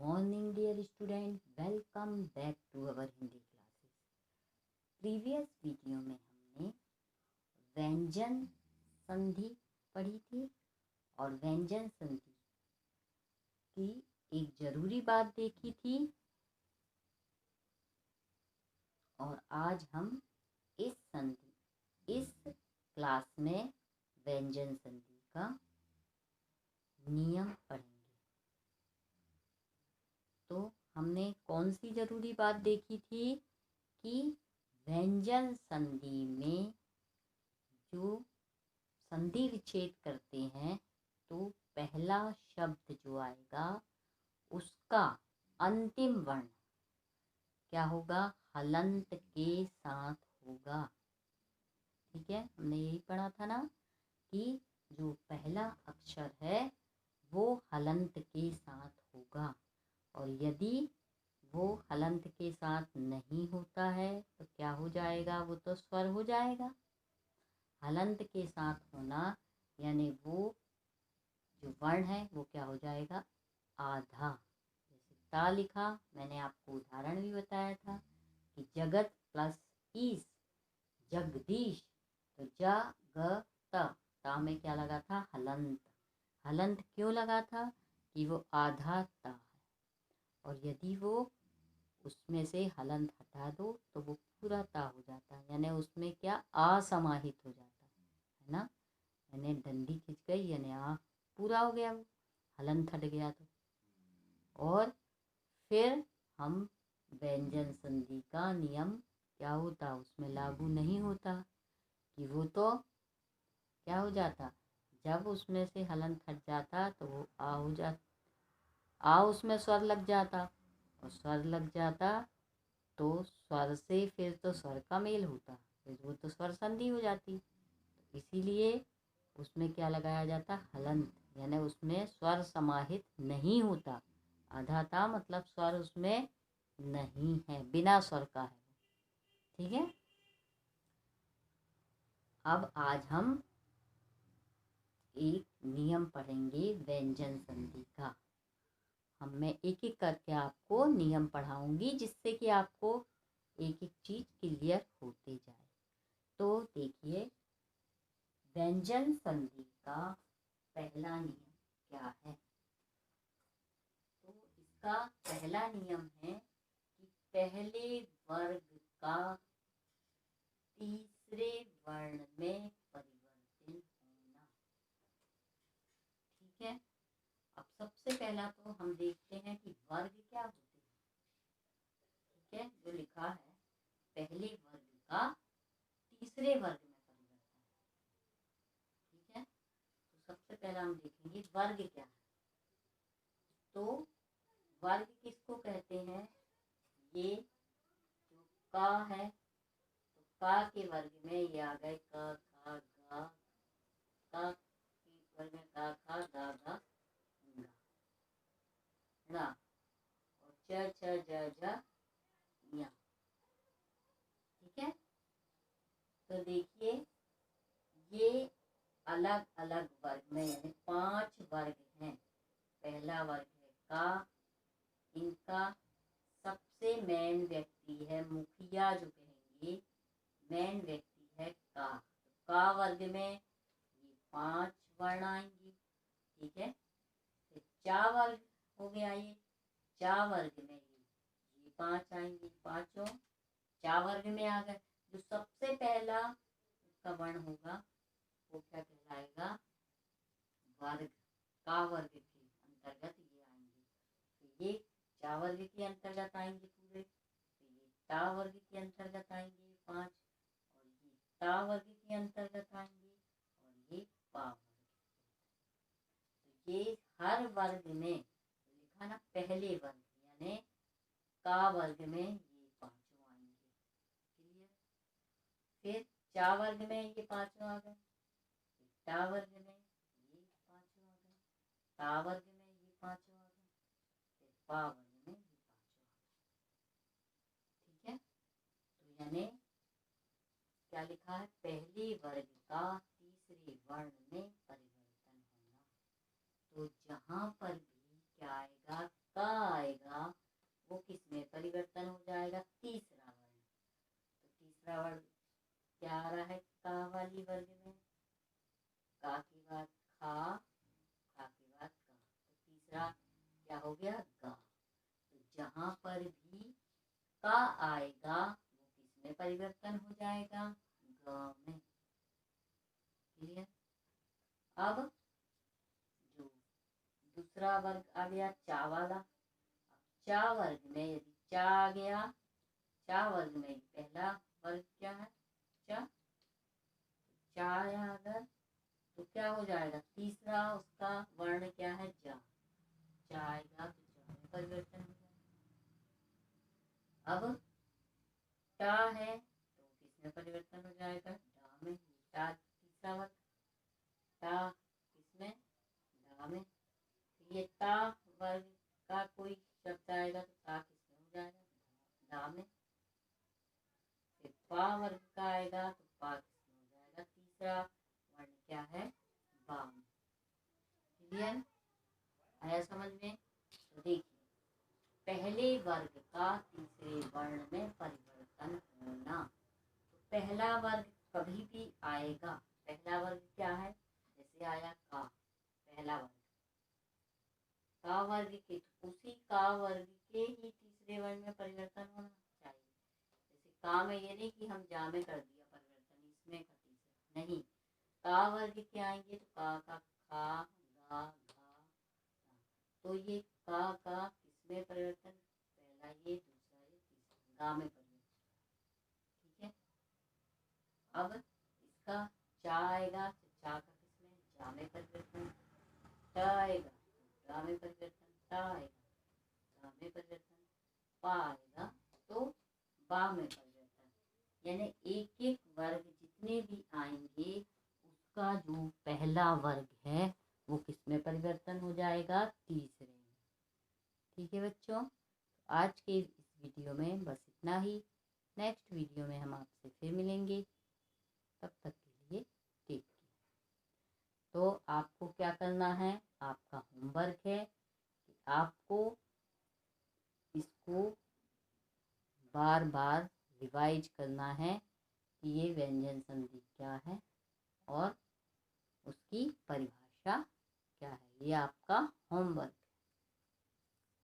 Morning dear student, welcome back to our Hindi classes. Previous video में हमने व्यंजन संधि पढ़ी थी और व्यंजन संधि की एक जरूरी बात देखी थी, और आज हम इस क्लास में व्यंजन संधि का नियम पढ़ेंगे। तो हमने कौन सी जरूरी बात देखी थी कि व्यंजन संधि में जो संधि विच्छेद करते हैं तो पहला शब्द जो आएगा उसका अंतिम वर्ण क्या होगा? हलंत के साथ होगा। ठीक है, हमने यही पढ़ा था ना कि जो पहला अक्षर है वो हलंत के साथ होगा, और यदि वो हलंत के साथ नहीं होता है तो क्या हो जाएगा? वो तो स्वर हो जाएगा। हलंत के साथ होना यानी वो जो वर्ण है वो क्या हो जाएगा? आधा। जैसे ता लिखा, मैंने आपको उदाहरण भी बताया था कि जगत प्लस ईस जगदीश, तो ता में क्या लगा था? हलंत। हलंत क्यों लगा था? कि वो आधा ता है, और यदि वो उसमें से हलंत हटा दो तो वो पूरा ता हो जाता है, यानी उसमें क्या? असमाहित हो जाता है ना। यानी डंडी खिंच गई यानी आ पूरा हो गया, वो हलंत हट गया। तो और फिर हम व्यंजन संधि का नियम क्या होता? उसमें लागू नहीं होता कि वो तो क्या हो जाता? जब उसमें से हलंत हट जाता तो वो आ हो जाता, आ उसमें स्वर लग जाता, और स्वर लग जाता तो स्वर से फिर तो स्वर का मेल होता, फिर वो तो स्वर संधि हो जाती। तो इसीलिए उसमें क्या लगाया जाता? हलंत, यानी उसमें स्वर समाहित नहीं होता। आधा ता मतलब स्वर उसमें नहीं है, बिना स्वर का है। ठीक है, अब आज हम एक नियम पढ़ेंगे व्यंजन संधि का। मैं एक एक करके आपको नियम पढ़ाऊंगी जिससे कि आपको एक एक चीज क्लियर होते जाए। तो देखिए, व्यंजन संधि का पहला नियम क्या है? तो इसका पहला नियम है कि पहले वर्ग का तीसरे वर्ण में परिवर्तन होना। ठीक है, अब सबसे पहला तो हम देखते हैं कि वर्ग क्या होते हैं। ठीक है, जो लिखा है पहले वर्ग का तीसरे वर्ग में परिवर्तन। ठीक है, तो सबसे पहला हम देखेंगे वर्ग क्या है। तो वर्ग किसको कहते हैं? ये जो का है, तो का के वर्ग में ये आ गए क खा गा, का के वर्ग में का खा गा गा गा, और च छ ज झ या। ठीक है, तो देखिए ये अलग अलग वर्ग में यानी 5 वर्ग हैं। पहला वर्ग है का, इनका सबसे मेन व्यक्ति है, मुखिया जो कहेंगे मेन व्यक्ति है का। तो का वर्ग में ये 5 वर्ण आएंगे। ठीक है, फिर चा वर्ग हो गया, ये चा वर्ग में ये 5 आएंगे, पांचों चा वर्ग में आ गए। जो सबसे पहला उसका वर्ण होगा वो क्या कहलाएगा? वर्ग। का वर्ग के अंतर्गत ये आएंगे, तो ये चा वर्ग के अंतर्गत आएंगे पूरे, तो ये ता वर्ग के अंतर्गत आएंगे 5, और ये ता वर्ग के अंतर्गत आएंगे, और ये पा वर्ग। तो ये हर वर्ग में लिखा ना पहले वर्ग, यानी का वर्ग में ये पांचों आएंगे। क्लियर? फिर चा वर्ग में ये पांचों आ गए, टा वर्ग में ये पांचों आ गए, ता वर्ग में ये पांचों आ गए, फिर पा वर्ग में ये पांचों आ गए। ठीक है, तो यानी क्या लिखा है? पहले वर्ग का तीसरे वर्ण में परिवर्तन होना। तो जहां पर भी क्या आएगा? का आएगा हो गया गा। तो जहाँ पर भी का आएगा वो किस में परिवर्तन हो जाएगा, ग में। क्लियर। अब जो दूसरा वर्ग आ गया चा वाला। चा वर्ग में यदि चा आ गया, चा वर्ग में पहला वर्ग क्या है, चा। चा आया अगर तो क्या हो जाएगा, तीसरा उसका वर्ण क्या है, जा। चा आएगा तो जा में परिवर्तन हो जाएगा। अब टा है तो किसमें परिवर्तन हो जाएगा, डा में। टा तीसरा वर्ग, टा किसमें, डा में। ये ता वर्ग का कोई शब्द आएगा तो ता किसमें हो जाएगा, डा में। फिर पा वर्ग का आएगा तो पा किसमें हो जाएगा, तीसरा वर्ण क्या है, बा में। क्लियर, आया समझ में। तो देखिए पहले वर्ग का तीसरे वर्ण में परिवर्तन होना। तो पहला वर्ग कभी भी आएगा, पहला वर्ग क्या है, जैसे आया का, पहला वर्ग का वर्ग के, उसी का वर्ग के ही तीसरे वर्ण में परिवर्तन होना चाहिए। जैसे का में ये नहीं कि हम जा में कर दिया परिवर्तन, इसमें का तीसरा नहीं, का वर्ग के आएंगे तो का खा गा घा, तो ये का किसमें परिवर्तन, पहला ये, दूसरा ये, तीसरा गा में परिवर्तन। ठीक है। अब इसका चा आएगा तो चा का किसमें, जा में परिवर्तन। टा आएगा तो गा में परिवर्तन, टा आएगा गा में परिवर्तन, पा आएगा तो बा में परिवर्तन। यानी एक एक वर्ग जितने भी आएंगे उसका जो पहला वर्ग है वो किसमें परिवर्तन हो जाएगा, तीसरे में। ठीक है बच्चों, आज के इस वीडियो में बस इतना ही। नेक्स्ट वीडियो में हम आपसे फिर मिलेंगे, तब तक के लिए टेक केयर। तो आपको क्या करना है, आपका होमवर्क है कि आपको इसको बार बार रिवाइज करना है कि ये व्यंजन संधि क्या है और उसकी परिभाषा क्या है। ये आपका होमवर्क